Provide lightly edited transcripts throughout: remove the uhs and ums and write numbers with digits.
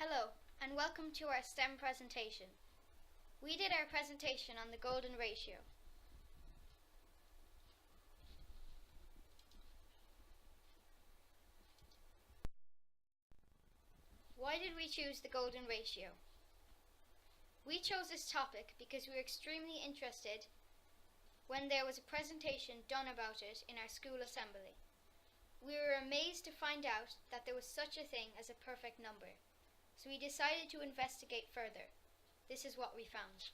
Hello, and welcome to our STEM presentation. We did our presentation on the golden ratio. Why did we choose the golden ratio? We chose this topic because we were extremely interested when there was a presentation done about it in our school assembly. We were amazed to find out that there was such a thing as a perfect number. So we decided to investigate further. This is what we found.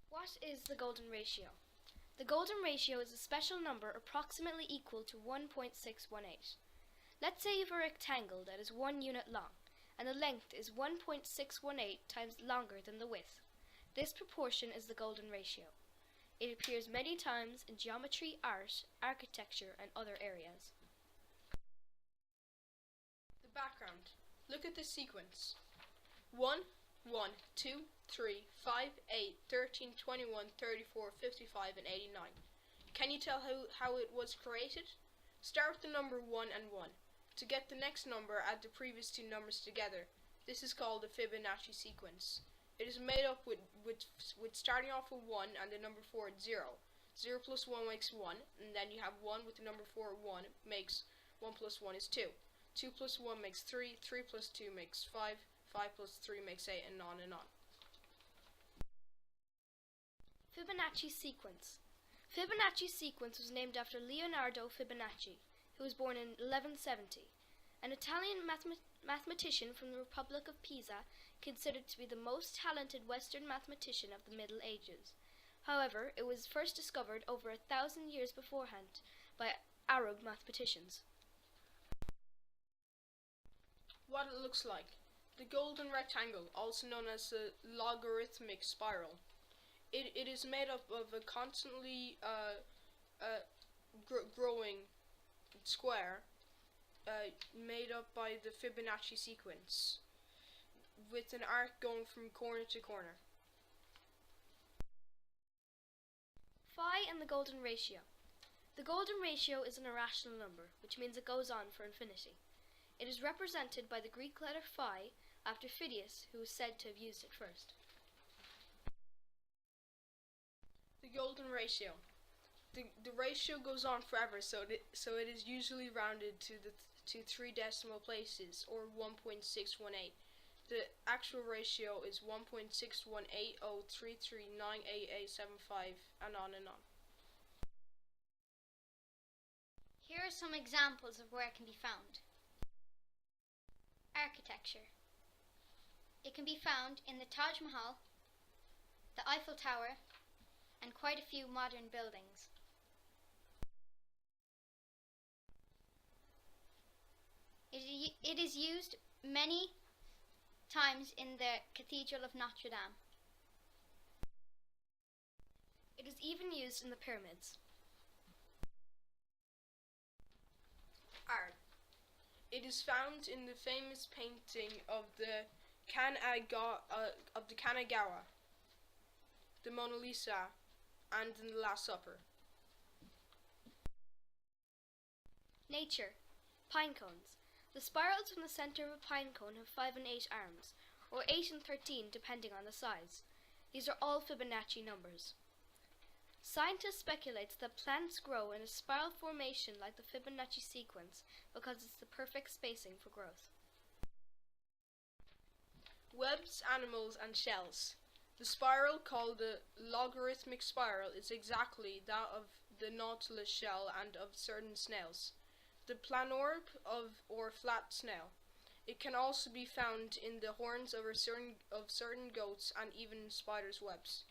What is the golden ratio? The golden ratio is a special number approximately equal to 1.618. Let's say you have a rectangle that is 1 unit long, and the length is 1.618 times longer than the width. This proportion is the golden ratio. It appears many times in geometry, art, architecture, and other areas. Background. Look at this sequence. 1, 1, 2, 3, 5, 8, 13, 21, 34, 55, and 89. Can you tell how it was created? Start with the number 1 and 1. To get the next number, add the previous two numbers together. This is called the Fibonacci sequence. It is made up with starting off with 1 and the number 4 at 0. 0 plus 1 makes 1, and then you have 1 with the number 4 at 1 makes 1 plus 1 is 2. 2 plus 1 makes 3, 3 plus 2 makes 5, 5 plus 3 makes 8, and on and on. Fibonacci sequence. Fibonacci sequence was named after Leonardo Fibonacci, who was born in 1170, an Italian mathematician from the Republic of Pisa, considered to be the most talented Western mathematician of the Middle Ages. However, it was first discovered over 1,000 years beforehand by Arab mathematicians. What it looks like. The golden rectangle, also known as a logarithmic spiral. It is made up of a constantly growing square made up by the Fibonacci sequence, with an arc going from corner to corner. Phi and the golden ratio. The golden ratio is an irrational number, which means it goes on for infinity. It is represented by the Greek letter phi after Phidias, who is said to have used it first. The golden ratio. The ratio goes on forever, so it is usually rounded to 3 decimal places, or 1.618. The actual ratio is 1.61803398875, and on and on. Here are some examples of where it can be found. Architecture. It can be found in the Taj Mahal, the Eiffel Tower, and quite a few modern buildings. It is used many times in the Cathedral of Notre Dame. It is even used in the pyramids. Art. It is found in the famous painting of the Kanagawa, the Mona Lisa, and in the Last Supper. Nature. Pine cones. The spirals from the center of a pine cone have 5 and 8 arms, or 8 and 13 depending on the size. These are all Fibonacci numbers. Scientists speculate that plants grow in a spiral formation like the Fibonacci sequence because it's the perfect spacing for growth. Webs, animals, and shells. The spiral, called the logarithmic spiral, is exactly that of the nautilus shell and of certain snails. The planorb or flat snail. It can also be found in the horns of certain goats and even spiders' webs.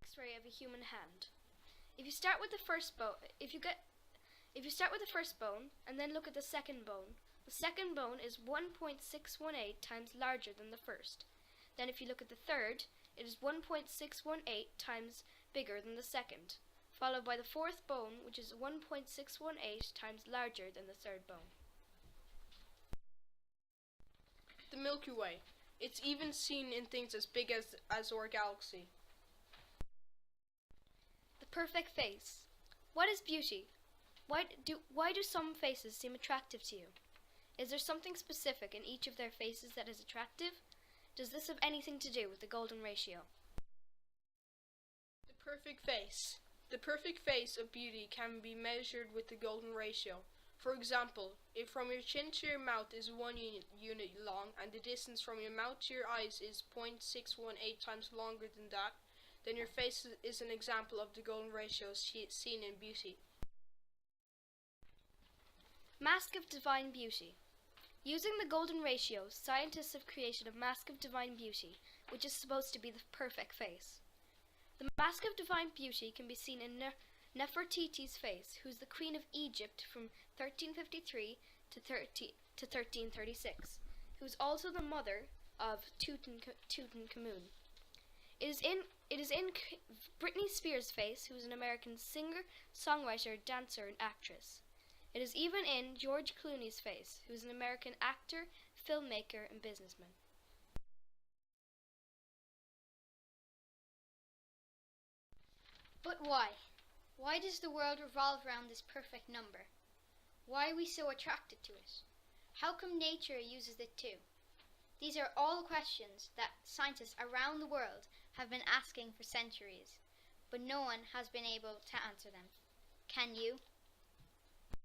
X-ray of a human hand. If you start with the first bone, and then look at the second bone is 1.618 times larger than the first. Then if you look at the third, it is 1.618 times bigger than the second, followed by the fourth bone, which is 1.618 times larger than the third bone. The Milky Way. It's even seen in things as big as our galaxy. The perfect face. What is beauty? Why do some faces seem attractive to you? Is there something specific in each of their faces that is attractive? Does this have anything to do with the golden ratio? The perfect face. The perfect face of beauty can be measured with the golden ratio. For example, if from your chin to your mouth is 1 unit long and the distance from your mouth to your eyes is 0.618 times longer than that, then your face is an example of the golden ratio seen in beauty. Mask of Divine Beauty. Using the golden ratio, scientists have created a mask of divine beauty, which is supposed to be the perfect face. The mask of divine beauty can be seen in Nefertiti's face, who is the Queen of Egypt from 1353 to 1336, who is also the mother of Tutankhamun. It is in Britney Spears' face, who is an American singer, songwriter, dancer, and actress. It is even in George Clooney's face, who is an American actor, filmmaker, and businessman. But why? Why does the world revolve around this perfect number? Why are we so attracted to it? How come nature uses it too? These are all questions that scientists around the world have been asking for centuries, but no one has been able to answer them. Can you?